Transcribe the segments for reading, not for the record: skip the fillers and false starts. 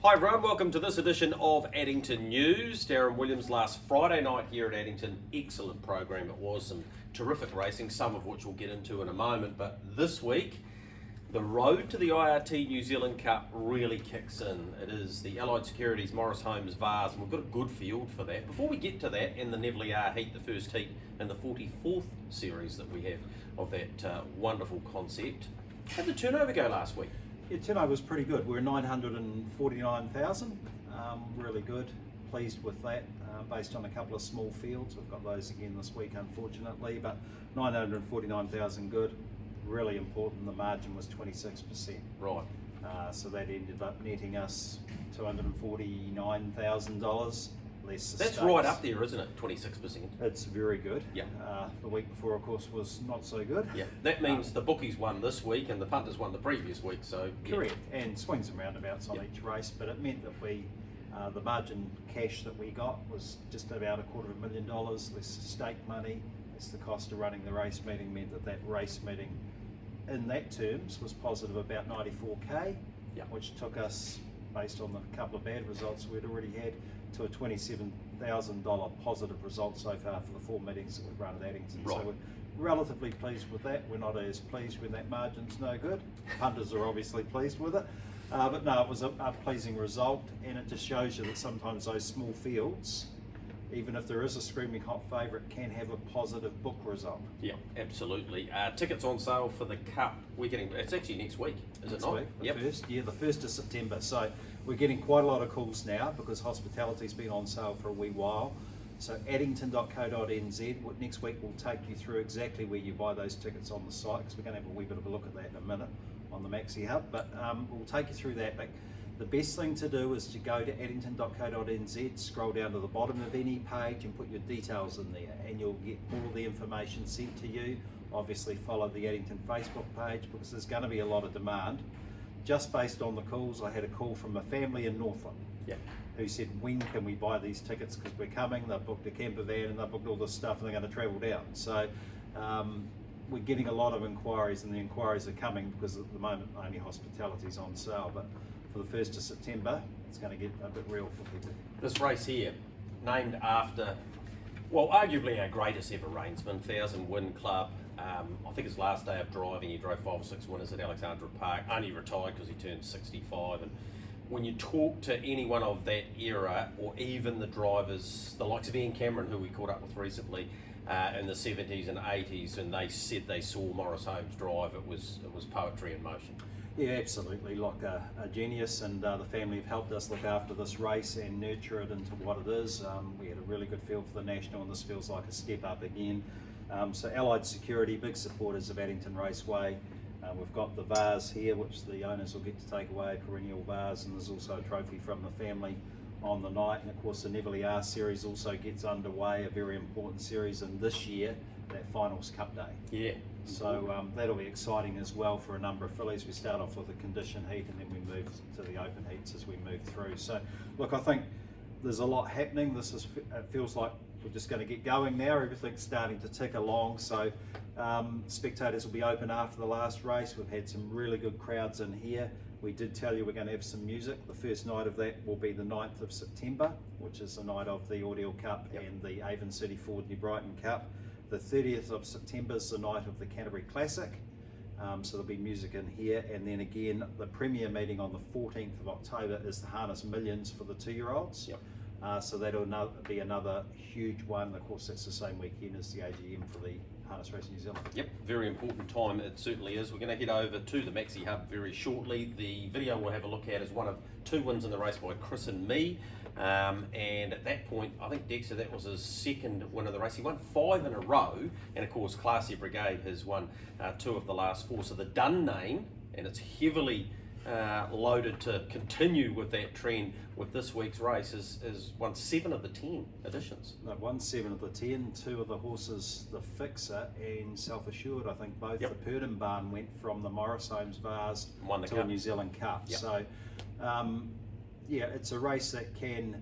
Hi everyone, welcome to this edition of Addington News. Darren Williams last Friday night here at Addington. Excellent program it was, some terrific racing, some of which we'll get into in a moment. But this week, the road to the IRT New Zealand Cup really kicks in. It is the Allied Securities Maurice Holmes Vase, and we've got a good field for that. Before we get to that, and the Neville R Heat, the first heat in the 44th series that we have of that wonderful concept. How'd the turnover go last week? Yeah, turnover was pretty good. We're 949,000, really good. Pleased with that, based on a couple of small fields. We've got those again this week, unfortunately, but 949,000 good. Really important, the margin was 26%. Right. So that ended up netting us $249,000 less. That's right up there, isn't it? 26%. It's very good. Yeah. The week before, of course, was not so good. Yeah. That means the bookies won this week and the punters won the previous week. So yeah. Correct. And swings and roundabouts on each race, but it meant that we, the margin cash that we got was just about $250,000 less stake money. It's the cost of running the race meeting meant that race meeting, in that terms, was positive about 94k, which took us, based on the couple of bad results we'd already had, to a $27,000 positive result so far for the 4 meetings that we've run at Addington. Right. So we're relatively pleased with that. We're not as pleased when that margin's no good. Punters are obviously pleased with it. But no, it was a pleasing result, and it just shows you that sometimes those small fields, even if there is a screaming hot favourite, can have a positive book result. Yeah, absolutely. Tickets on sale for the Cup. It's actually next week, is it not? Week, the 1st of September. So we're getting quite a lot of calls now because hospitality's been on sale for a wee while. So addington.co.nz, next week we'll take you through exactly where you buy those tickets on the site, because we're going to have a wee bit of a look at that in a minute on the Maxi Hub, but we'll take you through that. But the best thing to do is to go to addington.co.nz, scroll down to the bottom of any page and put your details in there, and you'll get all the information sent to you. Obviously follow the Addington Facebook page, because there's going to be a lot of demand. Just based on the calls, I had a call from a family in Northland who said, when can we buy these tickets, because we're coming. They've booked a camper van and they've booked all this stuff and they're going to travel down. So we're getting a lot of inquiries, and the inquiries are coming because at the moment only hospitality's on sale. But for the 1st of September, it's going to get a bit real for people. This race here, named after, well, arguably our greatest ever reinsman, 1,000 win club. I think his last day of driving, he drove 5 or 6 winners at Alexandra Park, only retired because he turned 65. And when you talk to anyone of that era, or even the drivers, the likes of Ian Cameron, who we caught up with recently, in the 70s and 80s, and they said they saw Morris Holmes drive, it was poetry in motion. Yeah, absolutely, like a genius, and the family have helped us look after this race and nurture it into what it is. We had a really good feel for the National, and this feels like a step up again. So Allied Security, big supporters of Addington Raceway. We've got the vase here, which the owners will get to take away, a perennial vase, and there's also a trophy from the family on the night. And of course the Neville R series also gets underway, a very important series, and this year that finals Cup Day. Yeah. So that'll be exciting as well for a number of fillies. We start off with a condition heat, and then we move to the open heats as we move through. So look, I think there's a lot happening. It feels like we're just going to get going now. Everything's starting to tick along. So spectators will be open after the last race. We've had some really good crowds in here. We did tell you we're going to have some music. The first night of that will be the 9th of September, which is the night of the Ordeal Cup and the Avon City Ford New Brighton Cup. The 30th of September is the night of the Canterbury Classic. So there'll be music in here. And then again, the premier meeting on the 14th of October is the Harness Millions for the 2-year-olds. So that'll be another huge one. Of course, that's the same weekend as the AGM for the Harness Racing New Zealand. Yep, very important time, it certainly is. We're going to head over to the Maxi Hub very shortly. The video we'll have a look at is one of 2 wins in the race by Christen Me. And at that point, I think Dexter, that was his 2nd win of the race. He won 5 in a row, and of course Classy Brigade has won 2 of the last 4. So the Dunn name, and it's heavily loaded to continue with that trend with this week's race, is won 7 of the 10 editions. They've won 7 of the 10. 2 of the horses, the Fixer and Self Assured, I think both. The Purdon Barn went from the Maurice Holmes Vase to a New Zealand Cup. So yeah, it's a race that can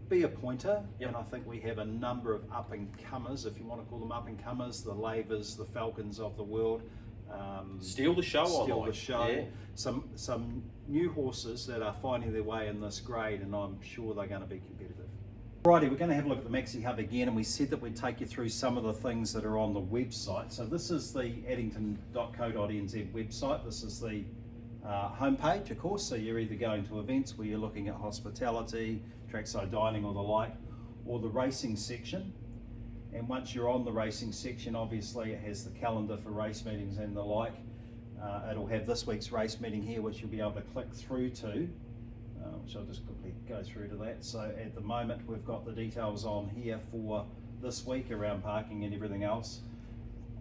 be a pointer, and I think we have a number of up and comers, if you want to call them up and comers, the Lavers, the Falcons of the world. Steal the show, Steal I the like. show. Yeah. Some new horses that are finding their way in this grade, and I'm sure they're going to be competitive. Righty, we're going to have a look at the Maxi Hub again, and we said that we'd take you through some of the things that are on the website. So this is the addington.co.nz website. This is the homepage, of course, so you're either going to events where you're looking at hospitality, trackside dining or the like, or the racing section. And once you're on the racing section, obviously it has the calendar for race meetings and the like. It'll have this week's race meeting here, which you'll be able to click through to, which I'll just quickly go through to that. So at the moment, we've got the details on here for this week around parking and everything else.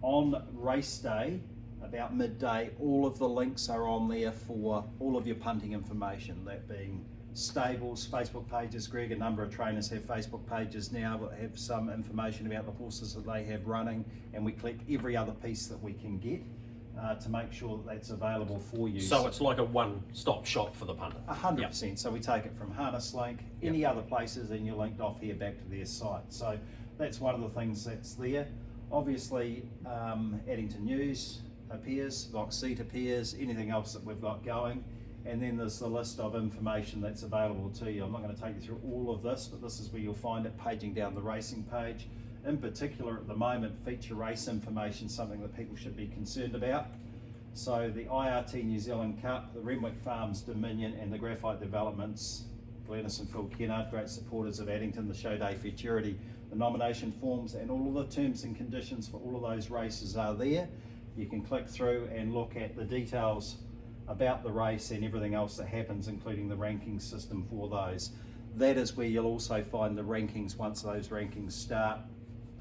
On race day, about midday, all of the links are on there for all of your punting information, that being stables, Facebook pages. Greg, a number of trainers have Facebook pages now that have some information about the horses that they have running, and we collect every other piece that we can get to make sure that that's available for you. So it's like a one-stop shop for the punter. 100%. So we take it from Harness Link, any other places, and you're linked off here back to their site. So that's one of the things that's there. Obviously, Addington News appears, Vox Seat appears, anything else that we've got going. And then there's the list of information that's available to you. I'm not going to take you through all of this, but this is where you'll find it paging down the racing page. In particular, at the moment, feature race information, something that people should be concerned about. So the IRT New Zealand Cup, the Renwick Farms Dominion, and the Graphite Developments, Glennis and Phil Kennard, great supporters of Addington, the show day futurity. The nomination forms and all of the terms and conditions for all of those races are there. You can click through and look at the details about the race and everything else that happens, including the ranking system for those. That is where you'll also find the rankings once those rankings start,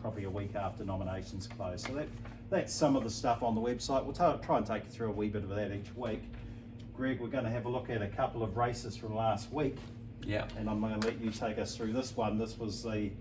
probably a week after nominations close. So that's some of the stuff on the website. We'll try and take you through a wee bit of that each week. Greg, we're going to have a look at a couple of races from last week. Yeah. And I'm going to let you take us through this one. This was the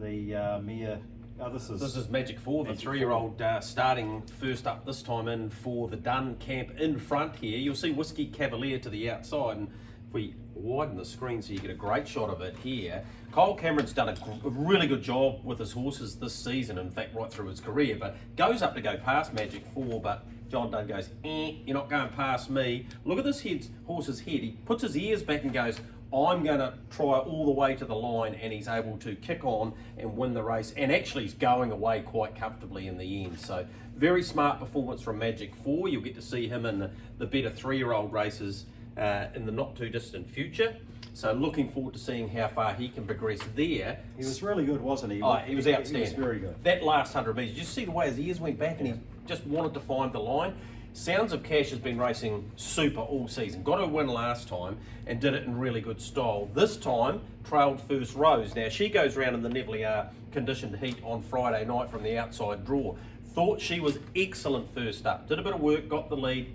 Mere. Oh, this is Magic 4, the Magic 3-year-old starting first up this time in for the Dunn camp in front here. You'll see Whiskey Cavalier to the outside, and if we widen the screen so you get a great shot of it here. Kyle Cameron's done a really good job with his horses this season, in fact right through his career, but goes up to go past Magic 4, but John Dunn goes, you're not going past me. Look at this horse's head. He puts his ears back and goes, I'm going to try all the way to the line, and he's able to kick on and win the race, and actually he's going away quite comfortably in the end. So very smart performance from Magic 4. You'll get to see him in the better 3-year-old races in the not too distant future. So looking forward to seeing how far he can progress there. He was really good, wasn't he? Oh, he was outstanding. He was very good. That last 100 metres, you just see the way his ears went back and he just wanted to find the line. Sounds of Cash has been racing super all season. Got a win last time and did it in really good style. This time, trailed first Rose. Now, she goes round in the Neville conditioned heat on Friday night from the outside draw. Thought she was excellent first up. Did a bit of work, got the lead.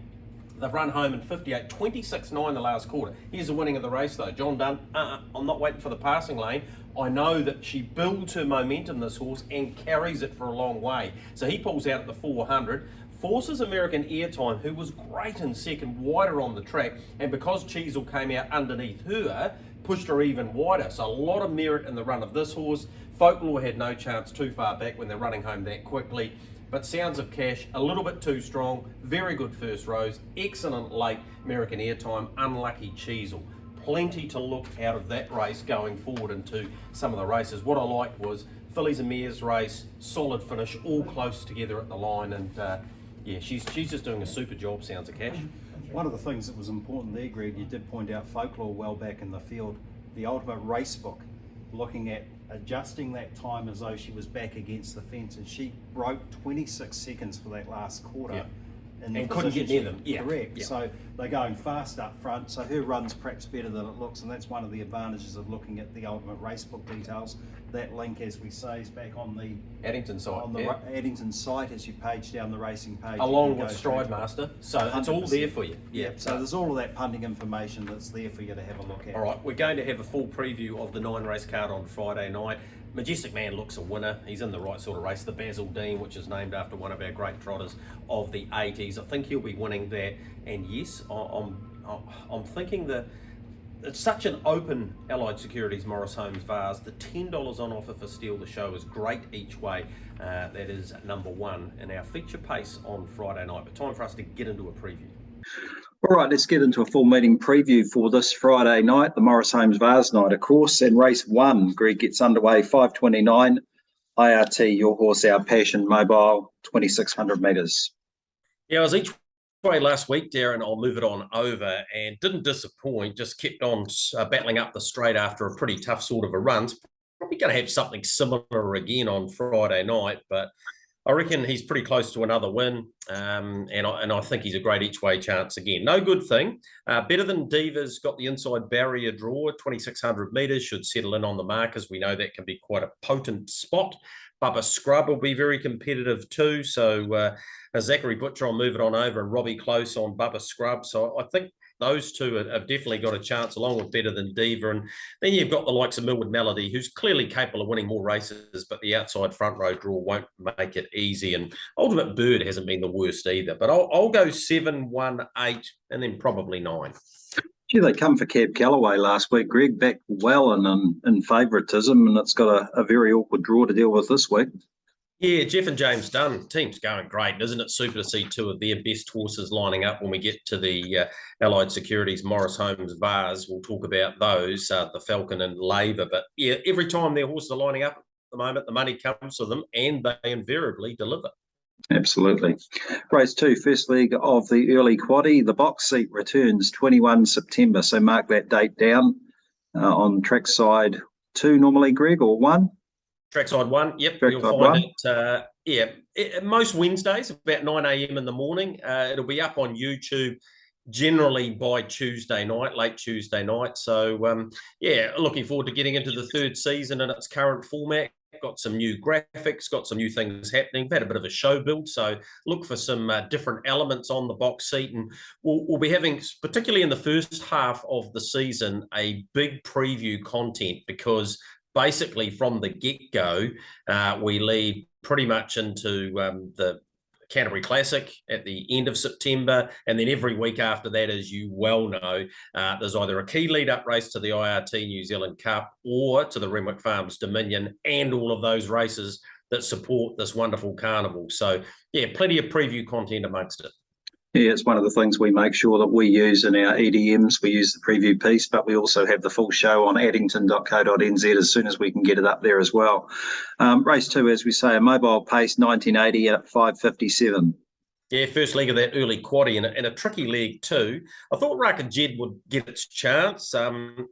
They've run home in 58, 26.9 the last quarter. Here's the winning of the race though. John Dunn, I'm not waiting for the passing lane. I know that she builds her momentum, this horse, and carries it for a long way. So he pulls out at the 400. Forces American Airtime, who was great in second, wider on the track, and because Cheezel came out underneath her, pushed her even wider. So a lot of merit in the run of this horse. Folklore had no chance too far back when they're running home that quickly. But Sounds of Cash, a little bit too strong. Very good first Rose. Excellent late American Airtime. Unlucky Cheezel. Plenty to look out of that race going forward into some of the races. What I liked was Fillies and Mares race, solid finish, all close together at the line, and yeah, she's just doing a super job, Sounds of Cash. One of the things that was important there, Greg, you did point out Folklore well back in the field. The Ultimate Race Book, looking at adjusting that time as though she was back against the fence, and she broke 26 seconds for that last quarter. Yeah. And couldn't get near them. Yeah. Correct. Yeah. So they're going fast up front, so her run's perhaps better than it looks, and that's one of the advantages of looking at the Ultimate Racebook details. That link, as we say, is back on the Addington site. on the Addington site as you page down the racing page. Along with Stride Master, so it's all there for you. Yeah. So there's all of that punting information that's there for you to have a look at. All right, we're going to have a full preview of the 9-race card on Friday night. Majestic Man looks a winner. He's in the right sort of race. The Basil Dean, which is named after one of our great trotters of the 80s. I think he'll be winning that. And yes, I'm thinking the it's such an open Allied Securities Morris Holmes Vase. The $10 on offer for Steal the Show is great each way. That is number one in our feature pace on Friday night. But time for us to get into a preview. All right, let's get into a full meeting preview for this Friday night, the Maurice Holmes Vase night, of course. And race one, Greg, gets underway, 5:29. IRT, Your Horse, Our Passion, Mobile, 2,600 metres. Yeah, I was each way last week, Darren. I'll move it on over and didn't disappoint, just kept on battling up the straight after a pretty tough sort of a run. It's probably going to have something similar again on Friday night, but I reckon he's pretty close to another win, and I think he's a great each-way chance again. No good thing. Better Than Diva's got the inside barrier draw, 2,600 metres, should settle in on the markers. We know that can be quite a potent spot. Bubba Scrub will be very competitive too, so Zachary Butcher, I'll move it on over, and Robbie Close on Bubba Scrub. So I think those two have definitely got a chance, along with Better Than Diva. And then you've got the likes of Millwood Melody, who's clearly capable of winning more races, but the outside front row draw won't make it easy. And Ultimate Bird hasn't been the worst either. But I'll go 7, 1, 8, and then probably 9. Gee, they come for Cab Callaway last week, Greg, back well and in favouritism, and it's got a very awkward draw to deal with this week. Yeah, Jeff and James Dunn, team's going great. Isn't it super to see two of their best horses lining up when we get to the Allied Securities Morris Holmes Vase? We'll talk about those, the Falcon and Laver. But yeah, every time their horses are lining up at the moment, the money comes to them and they invariably deliver. Absolutely. Race 2, first leg of the early quaddie. The box seat returns 21 September, so mark that date down on trackside 2 normally, Greg, or 1? Trackside 1, yep. Trackside You'll find 1. it. Most Wednesdays, about 9 a.m. in the morning. It'll be up on YouTube generally by Tuesday night, late Tuesday night. So, looking forward to getting into the third season in its current format. Got some new graphics, got some new things happening. We've had a bit of a show build, so look for some different elements on the box seat. And we'll be having, particularly in the first half of the season, a big preview content, because basically from the get-go, we lead pretty much into the Canterbury Classic at the end of September, and then every week after that, as you well know, there's either a key lead-up race to the IRT New Zealand Cup or to the Renwick Farms Dominion, and all of those races that support this wonderful carnival. So, yeah, plenty of preview content amongst it. Yeah, it's one of the things we make sure that we use in our EDMs. We use the preview piece, but we also have the full show on addington.co.nz as soon as we can get it up there as well. Race 2, as we say, a mobile pace, 1980 at 5:57. Yeah, first leg of that early quaddie, and a tricky leg too. I thought Raka Jed would get its chance.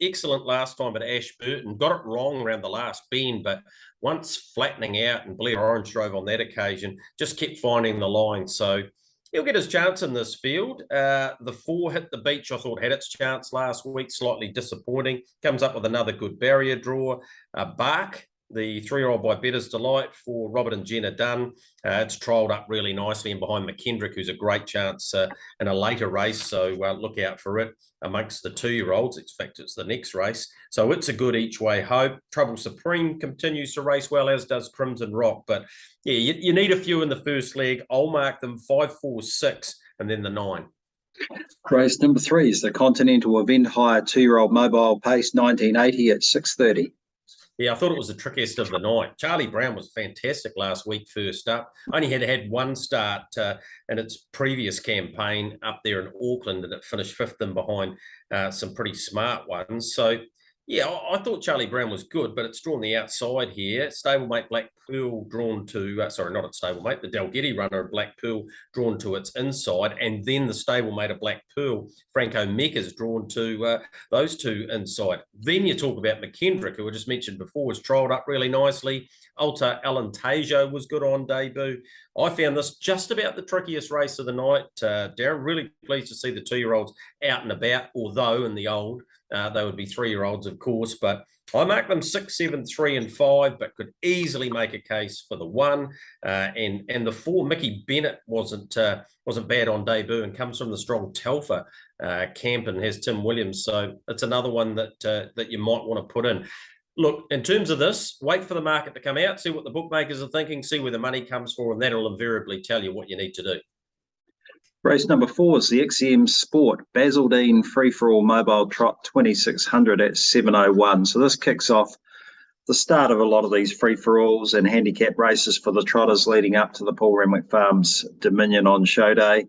Excellent last time at Ashburton. Got it wrong around the last bend, but once flattening out, and Blair Orange drove on that occasion, just kept finding the line. So he'll get his chance in this field. The 4 Hit the Beach, I thought, had its chance last week, slightly disappointing. Comes up with another good barrier draw. Bark, the 3-year-old by Better's Delight for Robert and Jenna Dunn. It's trialled up really nicely, and behind McKendrick, who's a great chance in a later race. So look out for it amongst the 2-year-olds. In fact, it's the next race. So it's a good each-way hope. Trouble Supreme continues to race well, as does Crimson Rock. But yeah, you need a few in the first leg. I'll mark them 5, 4, 6, and then the 9. Race number 3 is the Continental Event Hire 2-year-old mobile pace, 1980 at 6:30. Yeah, I thought it was the trickiest of the night. Charlie Brown was fantastic last week first up. Only had one start in its previous campaign up there in Auckland, and it finished 5th in behind some pretty smart ones. So, yeah, I thought Charlie Brown was good, but it's drawn the outside here. Stablemate Black Pearl drawn to, not at stablemate, the Dalgety runner of Black Pearl drawn to its inside, and then the stablemate of Black Pearl, Franco Mecca's drawn to those two inside. Then you talk about McKendrick, who I just mentioned before, was trialled up really nicely. Alta Alentejo was good on debut. I found this just about the trickiest race of the night. Darren, really pleased to see the 2-year-olds out and about, although in the old, they would be 3-year-olds, of course, but I mark them 6, 7, 3, and 5, but could easily make a case for the 1. And the 4, Mickey Bennett, wasn't bad on debut and comes from the strong Telfer camp and has Tim Williams. So it's another one that you might want to put in. Look, in terms of this, wait for the market to come out, see what the bookmakers are thinking, see where the money comes for, and that'll invariably tell you what you need to do. Race number 4 is the XCM Sport Basildine Free-for-All Mobile Trot 2600 at 7:01. So this kicks off the start of a lot of these free-for-alls and handicap races for the trotters leading up to the Paul Renwick Farms Dominion on show day.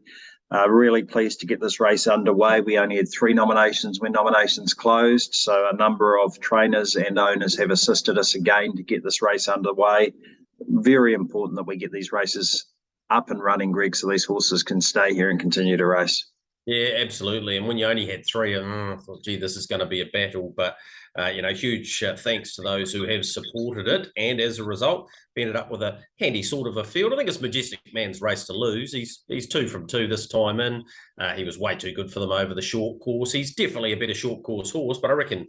Really pleased to get this race underway. We only had 3 nominations when nominations closed, so a number of trainers and owners have assisted us again to get this race underway. Very important that we get these races up and running, Greg, so these horses can stay here and continue to race. Yeah, absolutely. And when you only had 3, I thought, gee, this is going to be a battle. But, huge thanks to those who have supported it. And as a result, we ended up with a handy sort of a field. I think it's Majestic Man's race to lose. He's 2 from 2 this time in. He was way too good for them over the short course. He's definitely a better short course horse, but I reckon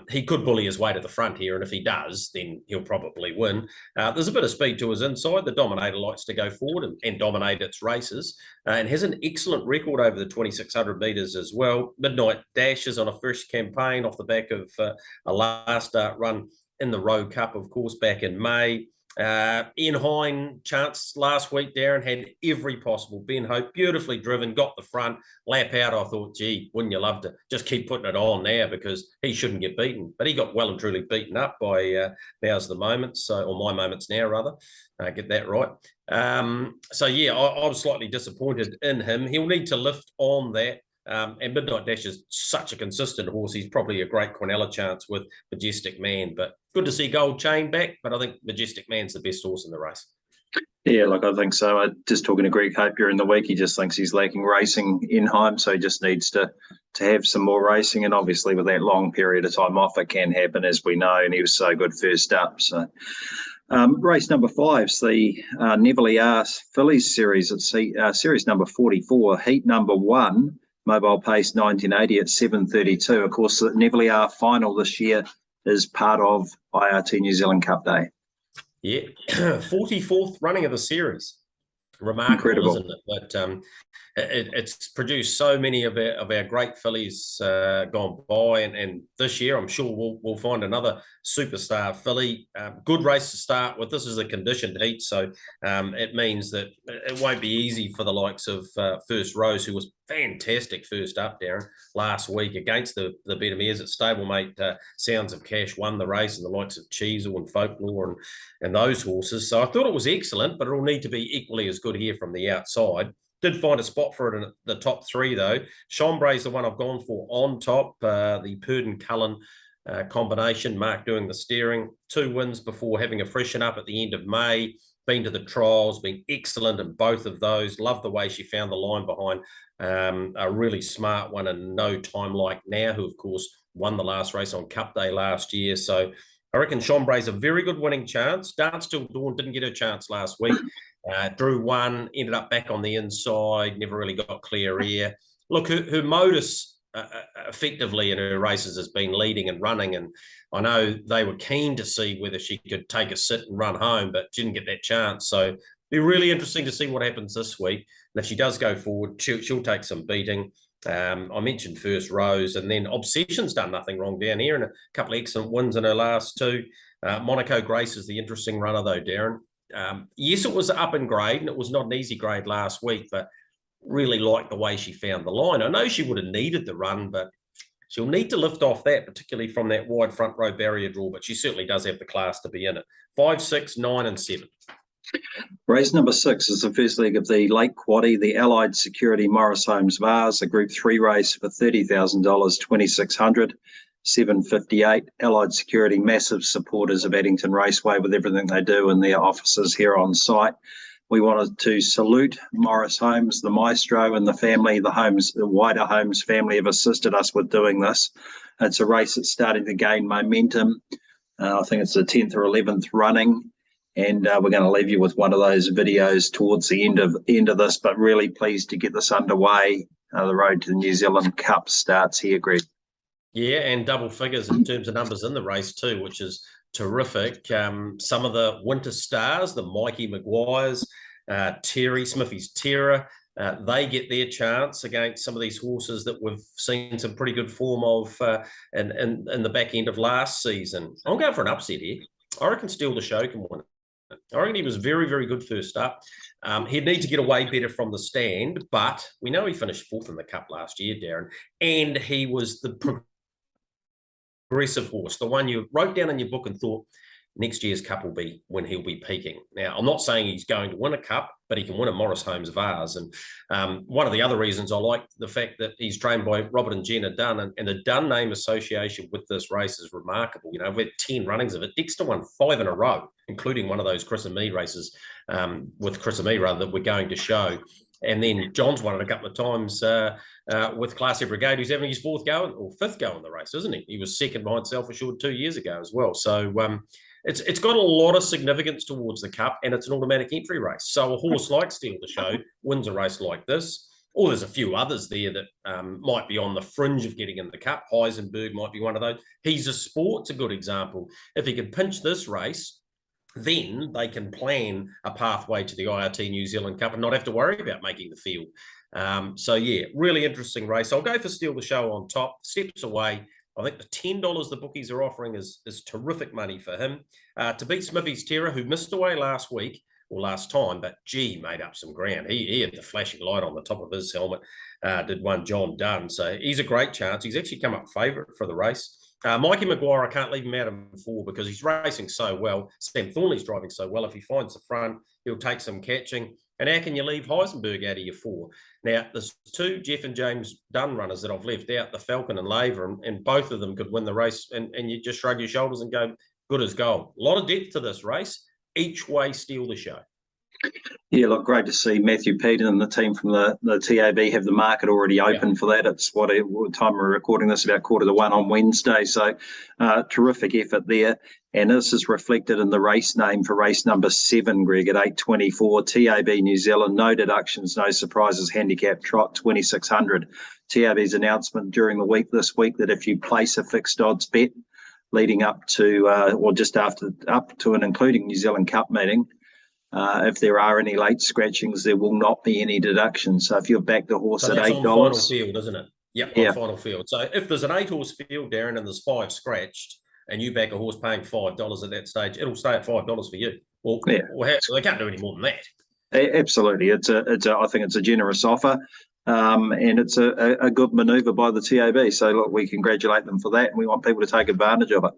he could bully his way to the front here, and if he does, then he'll probably win. There's a bit of speed to his inside. The Dominator likes to go forward and dominate its races, and has an excellent record over the 2,600 metres as well. Midnight Dash is on a fresh campaign off the back of a last run in the Rowe Cup, of course, back in May. Ian Hine chanced last week, Darren, had every possible. Ben Hope, beautifully driven, got the front, lap out. I thought, gee, wouldn't you love to just keep putting it on now, because he shouldn't get beaten. But he got well and truly beaten up by Now's the Moment, or My Moments Now, rather. Get that right. I was slightly disappointed in him. He'll need to lift on that. And Midnight Dash is such a consistent horse. He's probably a great Quinella chance with Majestic Man. But good to see Gold Chain back. But I think Majestic Man's the best horse in the race. Yeah, look, I think so. I just talking to Greg Hope during the week, he just thinks he's lacking racing in Heim, so he just needs to have some more racing. And obviously with that long period of time off, it can happen, as we know, and he was so good first up. So race number 5 is the Neverly Arse Fillies series. It's series number 44, heat number 1. Mobile pace 1980 at 7:32. Of course, the Neverly R final this year is part of IRT New Zealand Cup Day. Yeah, 44th running of the series. Remarkable, incredible, isn't it? But it's produced so many of our great fillies gone by, and this year I'm sure we'll find another superstar filly. Good race to start with. This is a conditioned heat, so it means that it won't be easy for the likes of First Rose, who was fantastic first up, Darren, last week against the better mares at stablemate. Sounds of Cash won the race, and the likes of Cheezel and Folklore and those horses. So I thought it was excellent, but it'll need to be equally as good here from the outside. Did find a spot for it in the top 3, though. Chambray is the one I've gone for on top. The Purden-Cullen combination, Mark doing the steering. 2 wins before having a freshen up at the end of May. Been to the trials, been excellent in both of those. Love the way she found the line behind a really smart one, and No Time Like Now, who, of course, won the last race on Cup Day last year. So I reckon Chambray's a very good winning chance. Dance Till Dawn didn't get her chance last week. Drew 1, ended up back on the inside, never really got clear air. Look, her modus effectively in her races has been leading and running, and I know they were keen to see whether she could take a sit and run home, but didn't get that chance. So it'll be really interesting to see what happens this week. And if she does go forward, she'll take some beating. I mentioned First Rose, and then Obsession's done nothing wrong down here, and a couple of excellent wins in her last 2. Monaco Grace is the interesting runner, though, Darren. Yes, it was up in grade, and it was not an easy grade last week, but really liked the way she found the line. I know she would have needed the run, but she'll need to lift off that, particularly from that wide front row barrier draw, but she certainly does have the class to be in it. 5, 6, 9 and 7. Race number 6 is the first leg of the Lake Quaddie, the Allied Security Maurice Holmes Vase, a Group 3 race for $30,000, 2,600, 7:58. Allied Security, massive supporters of Addington Raceway with everything they do and their officers here on site. We wanted to salute Morris Holmes, the maestro, and the family. The wider Holmes family have assisted us with doing this. It's a race that's starting to gain momentum. I think it's the 10th or 11th running. And we're going to leave you with one of those videos towards the end of this, but really pleased to get this underway. The road to the New Zealand Cup starts here, Greg. Yeah, and double figures in terms of numbers in the race too, which is terrific. Some of the winter stars, the Mikey Maguires, Terry Smithy's Terror, they get their chance against some of these horses that we've seen some pretty good form of in the back end of last season. I'm going for an upset here. I reckon Steal the Show can win it. I reckon he was very, very good first up. He'd need to get away better from the stand, but we know he finished 4th in the Cup last year, Darren, and he was the progressive horse, the one you wrote down in your book and thought, next year's Cup will be when he'll be peaking. Now, I'm not saying he's going to win a Cup, but he can win a Maurice Holmes Vase. And one of the other reasons I like the fact that he's trained by Robert and Jenna Dunn, and the Dunn name association with this race is remarkable. You know, we've had 10 runnings of it. Dexter won 5 in a row, including one of those Christen Me races with Christen Me, rather, that we're going to show. And then John's won it a couple of times with Classy Brigade, who's having his 4th go or 5th go in the race, isn't he? He was second behind Self Assured 2 years ago as well. So it's got a lot of significance towards the Cup, and it's an automatic entry race. So a horse like Steal the Show wins a race like this, or there's a few others there that might be on the fringe of getting in the Cup. Heisenberg might be one of those. He's a Sport's a good example. If he can pinch this race, then they can plan a pathway to the IRT New Zealand Cup and not have to worry about making the field. So, yeah, really interesting race. I'll go for Steal the Show on top, steps away. I think the $10 the bookies are offering is terrific money for him. To beat Smithy's Terror, who missed away last week, or last time, but gee, made up some ground. He had the flashing light on the top of his helmet, did one John Dunn. So he's a great chance. He's actually come up favourite for the race. Mikey Maguire, I can't leave him out of 4 because he's racing so well. Sam Thornley's driving so well. If he finds the front, he'll take some catching. And how can you leave Heisenberg out of your 4? Now, there's 2 Jeff and James Dunn runners that I've left out, the Falcon and Laver, and both of them could win the race, and you just shrug your shoulders and go, good as gold. A lot of depth to this race. Each way, Steal the Show. Yeah, look, great to see Matthew Peden and the team from the TAB have the market already open for that. It's what time we're recording this, about 12:45 on Wednesday. So terrific effort there. And this is reflected in the race name for race number 7, Greg, at 8:24. TAB New Zealand, no deductions, no surprises, handicap trot 2600. TAB's announcement during the week this week that if you place a fixed odds bet leading up to or just after up to and including New Zealand Cup meeting, if there are any late scratchings, there will not be any deductions. So if you've backed the horse at $8, on final field, isn't it? Yep, yeah. On final field. So if there's an 8-horse field, Darren, and there's 5 scratched, and you back a horse paying $5 at that stage, it'll stay at $5 for you. Well, yeah. They can't do any more than that. Absolutely, I think it's a generous offer, and it's a good manoeuvre by the TAB. So look, we congratulate them for that, and we want people to take advantage of it.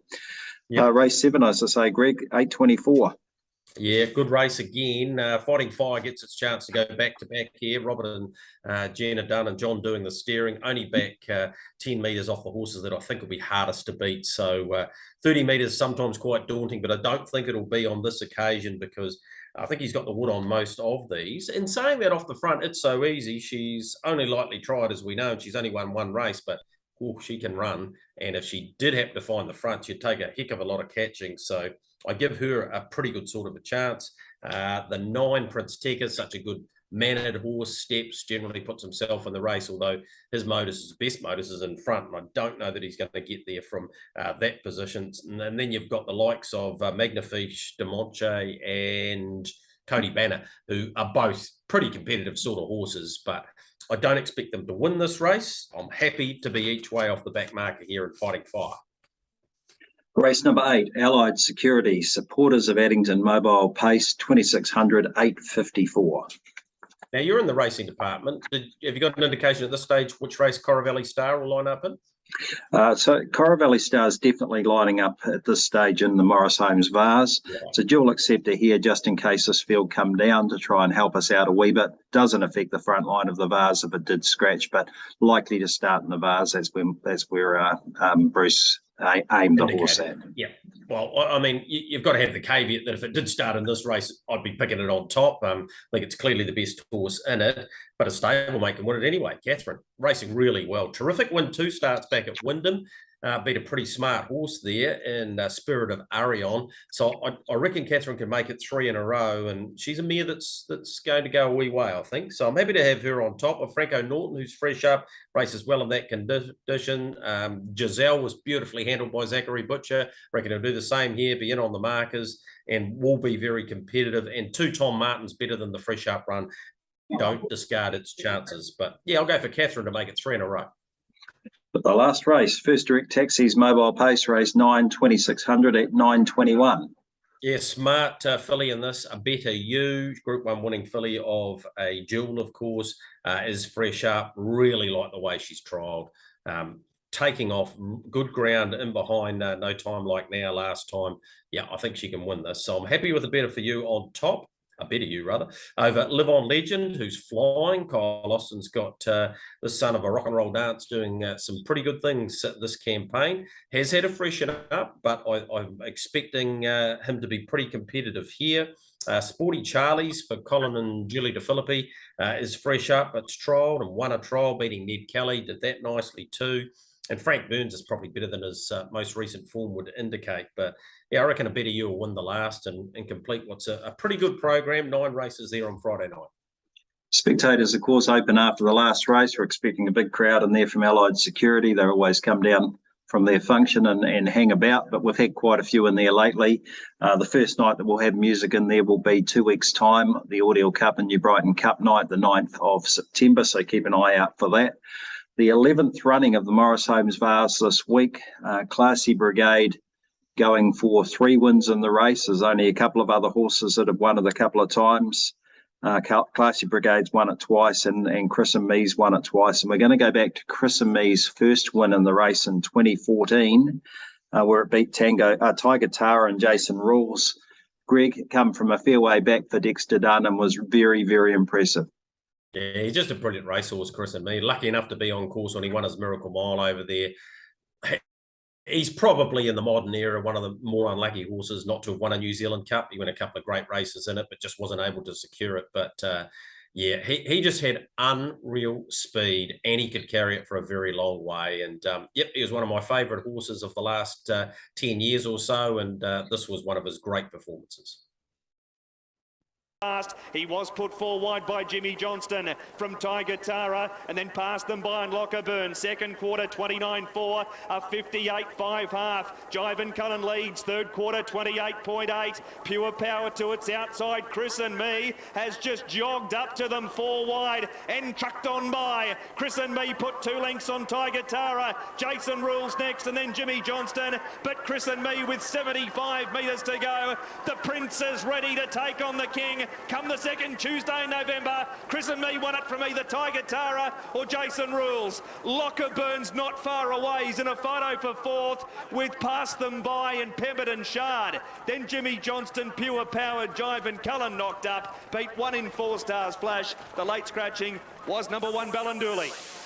Yep. Race 7, as I say, Greg, 8:24. Yeah, good race again. Fighting Fire gets its chance to go back-to-back here. Robert and Jenna Dunn and John doing the steering. Only back 10 metres off the horses that I think will be hardest to beat. So 30 metres sometimes quite daunting, but I don't think it'll be on this occasion because I think he's got the wood on most of these. And saying that off the front, it's so easy. She's only lightly tried, as we know, and she's only won 1 race, but she can run. And if she did happen to find the front, she'd take a heck of a lot of catching. So I give her a pretty good sort of a chance. The 9, Prince Tekka, such a good mannered horse, steps, generally puts himself in the race, although his his best modus is in front, and I don't know that he's going to get there from that position. And then you've got the likes of Magnifiche, De Monche and Cody Banner, who are both pretty competitive sort of horses, but I don't expect them to win this race. I'm happy to be each way off the back marker here in Fighting Fire. Race number 8, Allied Security, Supporters of Addington Mobile Pace, 2600, 8:54. Now, you're in the racing department. Have you got an indication at this stage which race Coravelli Star will line up in? So Coravelli Star is definitely lining up at this stage in the Morris Holmes Vase. Yeah. It's a dual acceptor here just in case this field come down to try and help us out a wee bit. Doesn't affect the front line of the Vase if it did scratch, but likely to start in the Vase as where Bruce aimed the horse at. Yeah. Well, I mean, you've got to have the caveat that if it did start in this race, I'd be picking it on top. I think it's clearly the best horse in it, but a stablemate can win it anyway. Catherine, racing really well. Terrific win 2 starts back at Wyndham. Beat a pretty smart horse there in Spirit of Arion. So I reckon Catherine can make it 3 in a row, and she's a mare that's going to go a wee way, I think. So I'm happy to have her on top of Franco Norton, who's fresh up, races well in that condition. Giselle was beautifully handled by Zachary Butcher. Reckon he'll do the same here, be in on the markers, and will be very competitive. And 2 Tom Martin's better than the fresh up run. Don't discard its chances. But yeah, I'll go for Catherine to make it 3 in a row. But the last race, First Direct Taxis Mobile Pace, race 9, 2600 at 9:21. Yeah, smart filly in this. A Better You, Group 1 winning filly of a Jewel, of course, is fresh up. Really like the way she's trialled. Taking off good ground in behind No Time Like Now last time. Yeah, I think she can win this. So I'm happy with a Better For You on top. A Better You, rather, over Live On Legend, who's flying. Kyle Austin's got the son of a rock and roll dance doing some pretty good things this campaign. Has had a freshen up, but I'm expecting him to be pretty competitive here. Sporty Charlie's for Colin and Julie DeFilippi is fresh up. It's trialled and won a trial, beating Ned Kelly. Did that nicely too. And Frank Burns is probably better than his most recent form would indicate. But yeah, I reckon A Better You will win the last and complete what's a pretty good program. 9 races there on Friday night. Spectators, of course, open after the last race. We're expecting a big crowd in there from Allied Security. They always come down from their function and hang about, but we've had quite a few in there lately. The first night that we'll have music in there will be 2 weeks' time, the Audial Cup and New Brighton Cup night, the 9th of September, so keep an eye out for that. The 11th running of the Maurice Holmes Vase this week, Classy Brigade going for 3 wins in the race. There's only a couple of other horses that have won it a couple of times. Classy Brigade's won it twice and Christen Me's won it twice. And we're going to go back to Christen Me's first win in the race in 2014, where it beat Tiger Tara and Jason Rules. Greg come from a fair way back for Dexter Dunn and was very, very impressive. Yeah, he's just a brilliant racehorse, Christen Me. Lucky enough to be on course when he won his Miracle Mile over there. He's probably in the modern era one of the more unlucky horses not to have won a New Zealand Cup. He won a couple of great races in it, but just wasn't able to secure it. But yeah, he just had unreal speed and he could carry it for a very long way. And yep, he was one of my favourite horses of the last 10 years or so. And this was one of his great performances. He was put 4 wide by Jimmy Johnston from Tiger Tara and then passed them by Lockburn. Second quarter 29.4, a 58.5 half. Jive Cullen leads. Third quarter 28.8. Pure Power to its outside. Christen Me has just jogged up to them 4 wide and trucked on by. Christen Me put 2 lengths on Tiger Tara. Jason Rules next and then Jimmy Johnston. But Christen Me with 75 metres to go. The Prince is ready to take on the King. Come the second Tuesday in November, Christen Me won it from either Tiger Tara or Jason Rules. Lockburn's not far away. He's in a photo for 4th with Past Them By and Pemberton Shard. Then Jimmy Johnston, Pure Power, Jive and Cullen knocked up. Beat 1 in 4 Stars Flash. The late scratching was number 1 Ballanduli.